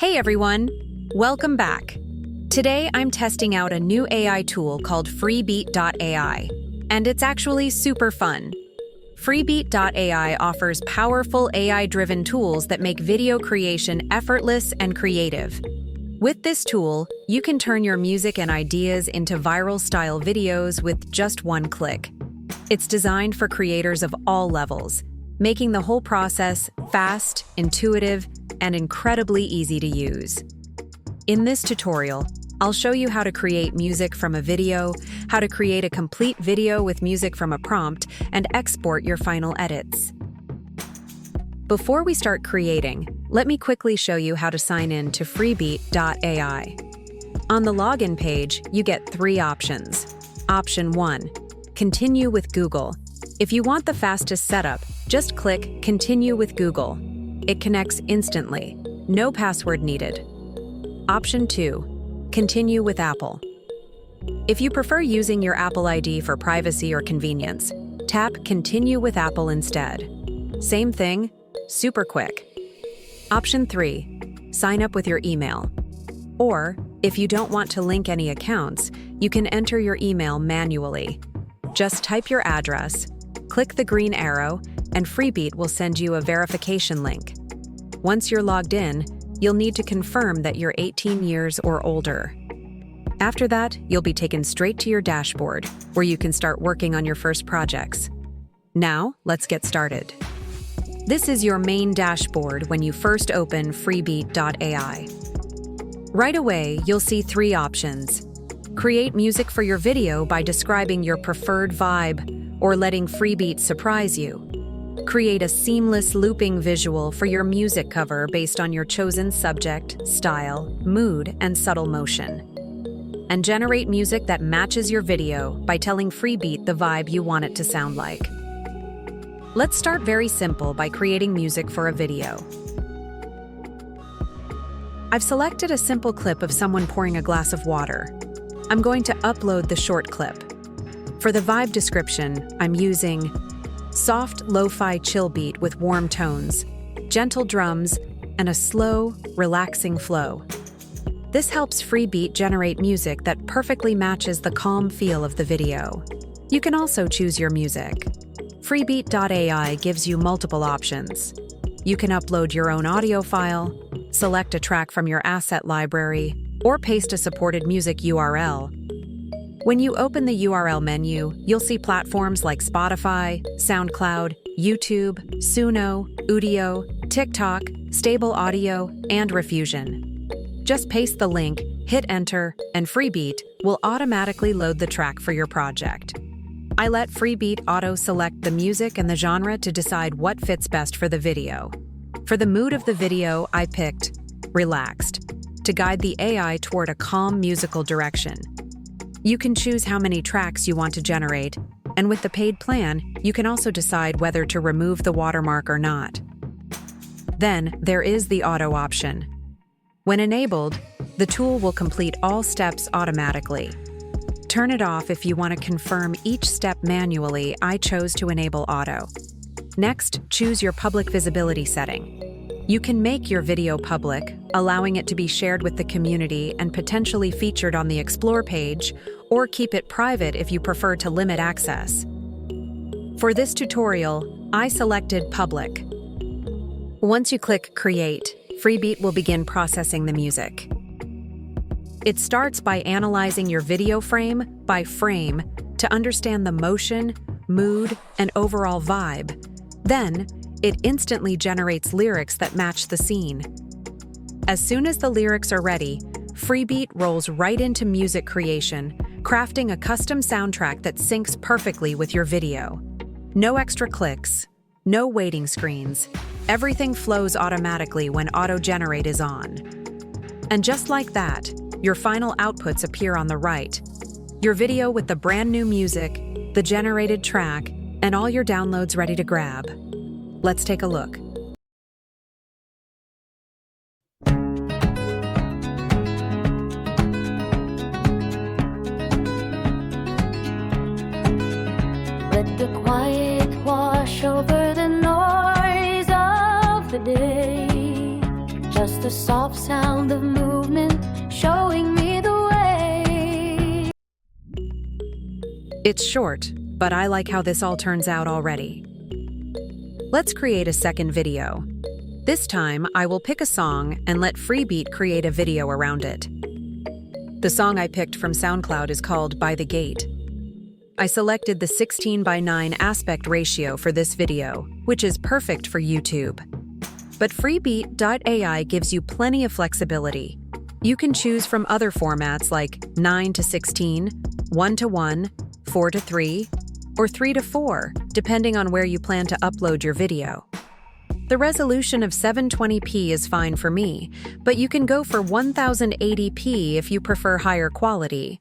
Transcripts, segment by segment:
Hey everyone, welcome back. Today I'm testing out a new AI tool called FreeBeat.ai, and it's actually super fun. FreeBeat.ai offers powerful AI-driven tools that make video creation effortless and creative. With this tool, you can turn your music and ideas into viral-style videos with just one click. It's designed for creators of all levels, making the whole process fast, intuitive, and incredibly easy to use. In this tutorial, I'll show you how to create music from a video, how to create a complete video with music from a prompt, and export your final edits. Before we start creating, let me quickly show you how to sign in to FreeBeat.ai. On the login page, you get three options. Option 1. Continue with Google. If you want the fastest setup, just click Continue with Google. It connects instantly, no password needed. Option 2. Continue with Apple. If you prefer using your Apple ID for privacy or convenience, tap Continue with Apple instead. Same thing, super quick. Option 3. Sign up with your email. Or, if you don't want to link any accounts, you can enter your email manually. Just type your address, click the green arrow, and FreeBeat will send you a verification link. Once you're logged in, you'll need to confirm that you're 18 years or older. After that, you'll be taken straight to your dashboard, where you can start working on your first projects. Now, let's get started. This is your main dashboard when you first open FreeBeat.ai. Right away, you'll see three options. Create music for your video by describing your preferred vibe or letting FreeBeat surprise you. Create a seamless looping visual for your music cover based on your chosen subject, style, mood, and subtle motion. And generate music that matches your video by telling FreeBeat the vibe you want it to sound like. Let's start very simple by creating music for a video. I've selected a simple clip of someone pouring a glass of water. I'm going to upload the short clip. For the vibe description, I'm using soft lo-fi chill beat with warm tones, gentle drums, and a slow, relaxing flow. This helps FreeBeat generate music that perfectly matches the calm feel of the video. You can also choose your music. FreeBeat.ai gives you multiple options. You can upload your own audio file, select a track from your asset library, or paste a supported music URL. When you open the URL menu, you'll see platforms like Spotify, SoundCloud, YouTube, Suno, Udio, TikTok, Stable Audio, and Refusion. Just paste the link, hit enter, and FreeBeat will automatically load the track for your project. I let FreeBeat auto-select the music and the genre to decide what fits best for the video. For the mood of the video, I picked Relaxed, to guide the AI toward a calm musical direction. You can choose how many tracks you want to generate, and with the paid plan, you can also decide whether to remove the watermark or not. Then, there is the auto option. When enabled, the tool will complete all steps automatically. Turn it off if you want to confirm each step manually. I chose to enable auto. Next, choose your public visibility setting. You can make your video public, allowing it to be shared with the community and potentially featured on the Explore page, or keep it private if you prefer to limit access. For this tutorial, I selected Public. Once you click Create, FreeBeat will begin processing the music. It starts by analyzing your video frame by frame to understand the motion, mood, and overall vibe. Then, it instantly generates lyrics that match the scene. As soon as the lyrics are ready, FreeBeat rolls right into music creation, crafting a custom soundtrack that syncs perfectly with your video. No extra clicks, no waiting screens. Everything flows automatically when auto-generate is on. And just like that, your final outputs appear on the right. Your video with the brand new music, the generated track, and all your downloads ready to grab. Let's take a look. Let the quiet wash over the noise of the day. Just a a soft sound of movement showing me the way. It's short, but I like how this all turns out already. Let's create a second video. This time, I will pick a song and let FreeBeat create a video around it. The song I picked from SoundCloud is called By the Gate. I selected the 16:9 aspect ratio for this video, which is perfect for YouTube. But FreeBeat.ai gives you plenty of flexibility. You can choose from other formats like 9:16, 1:1, 4:3, or 3:4, depending on where you plan to upload your video. The resolution of 720p is fine for me, but you can go for 1080p if you prefer higher quality.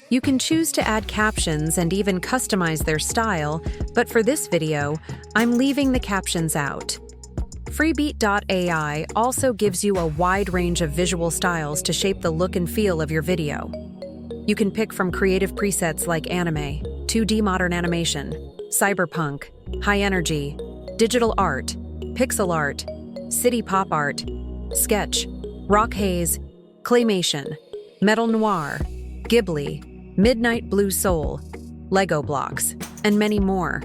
You can choose to add captions and even customize their style, but for this video, I'm leaving the captions out. FreeBeat.ai also gives you a wide range of visual styles to shape the look and feel of your video. You can pick from creative presets like anime, 2D modern animation, cyberpunk, high energy, digital art, pixel art, city pop art, sketch, rock haze, claymation, metal noir, Ghibli, midnight blue soul, Lego blocks, and many more.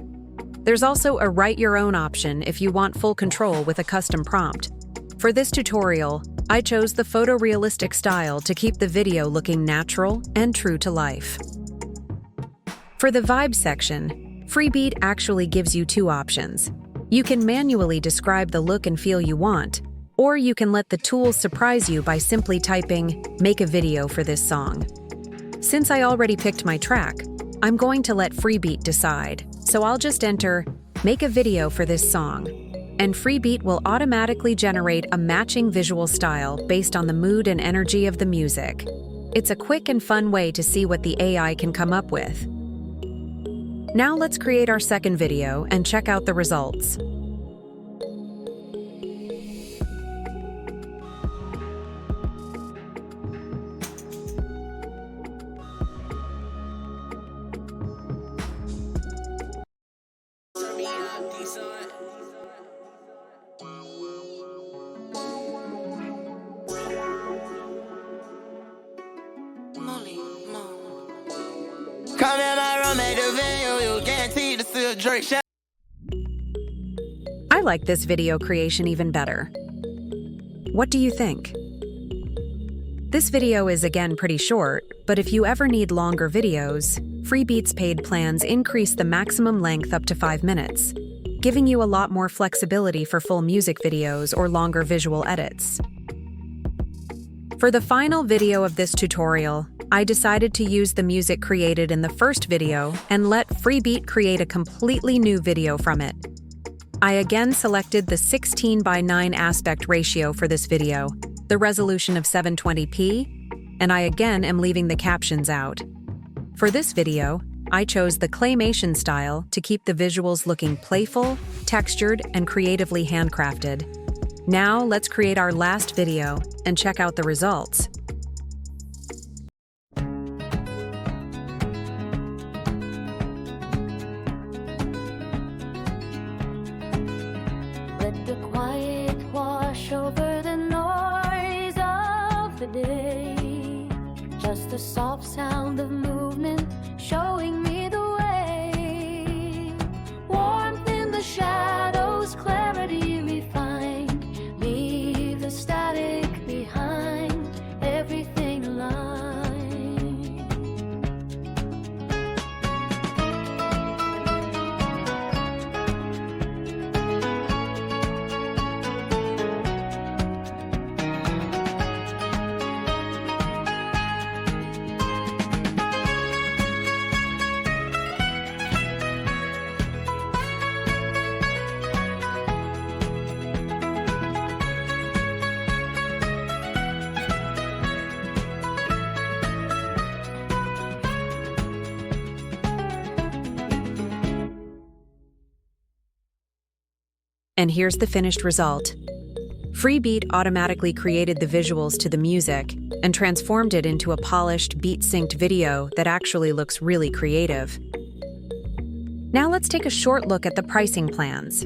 There's also a write your own option if you want full control with a custom prompt. For this tutorial, I chose the photorealistic style to keep the video looking natural and true to life. For the vibe section, FreeBeat actually gives you two options. You can manually describe the look and feel you want, or you can let the tools surprise you by simply typing, "Make a video for this song." Since I already picked my track, I'm going to let FreeBeat decide, so I'll just enter, "Make a video for this song," and FreeBeat will automatically generate a matching visual style based on the mood and energy of the music. It's a quick and fun way to see what the AI can come up with. Now let's create our second video and check out the results. Come in my room, make the video, you guaranteed to see a Drake. I like this video creation even better. What do you think? This video is again pretty short, but if you ever need longer videos, FreeBeat's paid plans increase the maximum length up to 5 minutes, giving you a lot more flexibility for full music videos or longer visual edits. For the final video of this tutorial, I decided to use the music created in the first video and let FreeBeat create a completely new video from it. I again selected the 16:9 aspect ratio for this video, the resolution of 720p, and I again am leaving the captions out. For this video, I chose the claymation style to keep the visuals looking playful, textured, and creatively handcrafted. Now let's create our last video and check out the results. Let the quiet wash over the noise of the day. Just a soft sound of movement showing me the way. Warmth in the shadows, clarity refined. Leave the static behind, everything aligned. And here's the finished result. FreeBeat automatically created the visuals to the music and transformed it into a polished, beat-synced video that actually looks really creative. Now let's take a short look at the pricing plans.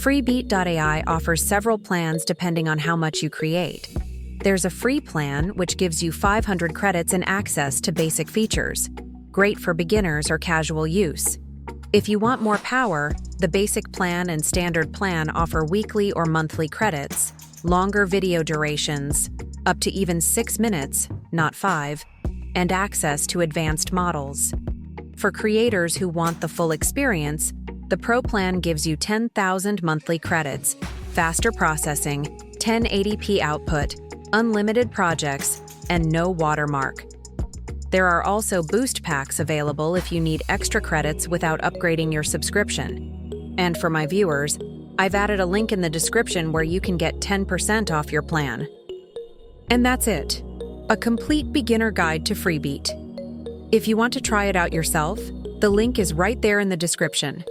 FreeBeat.ai offers several plans depending on how much you create. There's a free plan which gives you 500 credits and access to basic features, great for beginners or casual use. If you want more power, the basic plan and standard plan offer weekly or monthly credits, longer video durations, up to even 6 minutes, not 5, and access to advanced models. For creators who want the full experience, the Pro plan gives you 10,000 monthly credits, faster processing, 1080p output, unlimited projects, and no watermark. There are also boost packs available if you need extra credits without upgrading your subscription. And for my viewers, I've added a link in the description where you can get 10% off your plan. And that's it. A complete beginner guide to FreeBeat. If you want to try it out yourself, the link is right there in the description.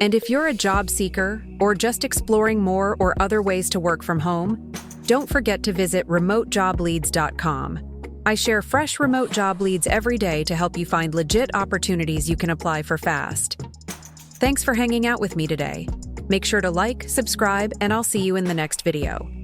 And if you're a job seeker or just exploring more or other ways to work from home, don't forget to visit remotejobleads.com. I share fresh remote job leads every day to help you find legit opportunities you can apply for fast. Thanks for hanging out with me today. Make sure to like, subscribe, and I'll see you in the next video.